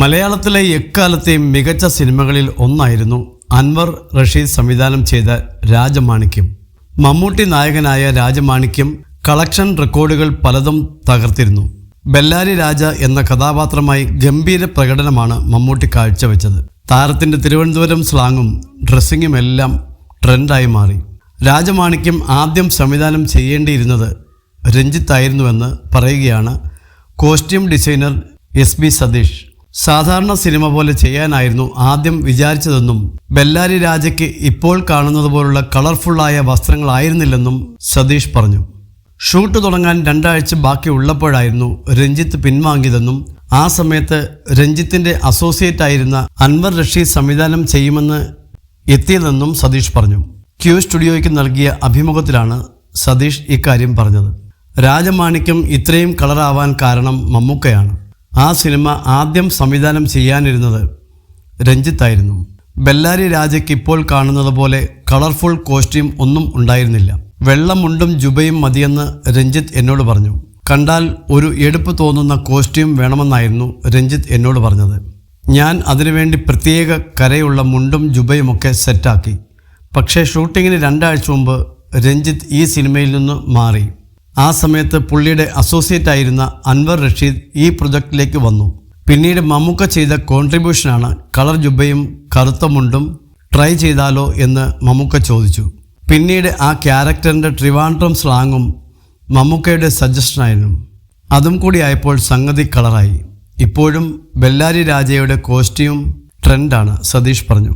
മലയാളത്തിലെ എക്കാലത്തെയും മികച്ച സിനിമകളിൽ ഒന്നായിരുന്നു അൻവർ റഷീദ് സംവിധാനം ചെയ്ത രാജമാണിക്യം. മമ്മൂട്ടി നായകനായ രാജമാണിക്യം കളക്ഷൻ റെക്കോർഡുകൾ പലതും തകർത്തിരുന്നു. ബെല്ലാരി രാജ എന്ന കഥാപാത്രമായി ഗംഭീര പ്രകടനമാണ് മമ്മൂട്ടി കാഴ്ചവെച്ചത്. താരത്തിൻ്റെ തിരുവനന്തപുരം സ്ലാങ്ങും ഡ്രസ്സിങ്ങും എല്ലാം ട്രെൻഡായി മാറി. രാജമാണിക്യം ആദ്യം സംവിധാനം ചെയ്യേണ്ടിയിരുന്നത് രഞ്ജിത്തായിരുന്നുവെന്ന് പറയുകയാണ് കോസ്റ്റ്യൂം ഡിസൈനർ SB സതീഷ്. സാധാരണ സിനിമ പോലെ ചെയ്യാനായിരുന്നു ആദ്യം വിചാരിച്ചതെന്നും ബെല്ലാരി രാജയ്ക്ക് ഇപ്പോൾ കാണുന്നത് പോലുള്ള കളർഫുള്ളായ വസ്ത്രങ്ങളായിരുന്നില്ലെന്നും സതീഷ് പറഞ്ഞു. ഷൂട്ട് തുടങ്ങാൻ 2 ആഴ്ച ബാക്കി ഉള്ളപ്പോഴായിരുന്നു രഞ്ജിത്ത് പിൻവാങ്ങിയതെന്നും ആ സമയത്ത് രഞ്ജിത്തിൻ്റെ അസോസിയേറ്റ് ആയിരുന്ന അൻവർ റഷീദ് സംവിധാനം ചെയ്യുമെന്ന് എത്തിയതെന്നും സതീഷ് പറഞ്ഞു. ക്യൂ സ്റ്റുഡിയോയ്ക്ക് നൽകിയ അഭിമുഖത്തിലാണ് സതീഷ് ഇക്കാര്യം പറഞ്ഞത്. രാജമാണിക്യം ഇത്രയും കളറാവാൻ കാരണം മമ്മൂക്കയാണ്. ആ സിനിമ ആദ്യം സംവിധാനം ചെയ്യാനിരുന്നത് രഞ്ജിത്തായിരുന്നു. ബെല്ലാരി രാജയ്ക്ക് ഇപ്പോൾ കാണുന്നത് പോലെ കളർഫുൾ കോസ്റ്റ്യൂം ഒന്നും ഉണ്ടായിരുന്നില്ല. വെള്ള മുണ്ടും ജുബയും മതിയെന്ന് രഞ്ജിത്ത് എന്നോട് പറഞ്ഞു. കണ്ടാൽ ഒരു എടുപ്പ് തോന്നുന്ന കോസ്റ്റ്യൂം വേണമെന്നായിരുന്നു രഞ്ജിത്ത് എന്നോട് പറഞ്ഞത്. ഞാൻ അതിനുവേണ്ടി പ്രത്യേക കരയുള്ള മുണ്ടും ജുബയുമൊക്കെ സെറ്റാക്കി. പക്ഷേ ഷൂട്ടിങ്ങിന് 2 ആഴ്ച മുമ്പ് രഞ്ജിത്ത് ഈ സിനിമയിൽ നിന്ന് മാറി. ആ സമയത്ത് പുള്ളിയുടെ അസോസിയേറ്റ് ആയിരുന്ന അൻവർ റഷീദ് ഈ പ്രൊജക്റ്റിലേക്ക് വന്നു. പിന്നീട് മമ്മൂക്ക ചെയ്ത കോൺട്രിബ്യൂഷനാണ് കളർ ജുബയും കറുത്ത മുണ്ടും. ട്രൈ ചെയ്താലോ എന്ന് മമ്മൂക്ക ചോദിച്ചു. പിന്നീട് ആ ക്യാരക്ടറിൻ്റെ ട്രിവാൻഡ്രം സ്ലാങ്ങും മമ്മൂക്കയുടെ സജഷനായിരുന്നു. അതും കൂടി ആയപ്പോൾ സംഗതി കളറായി. ഇപ്പോഴും ബെല്ലാരി രാജയുടെ കോസ്റ്റ്യൂം ട്രെൻഡാണ്, സതീഷ് പറഞ്ഞു.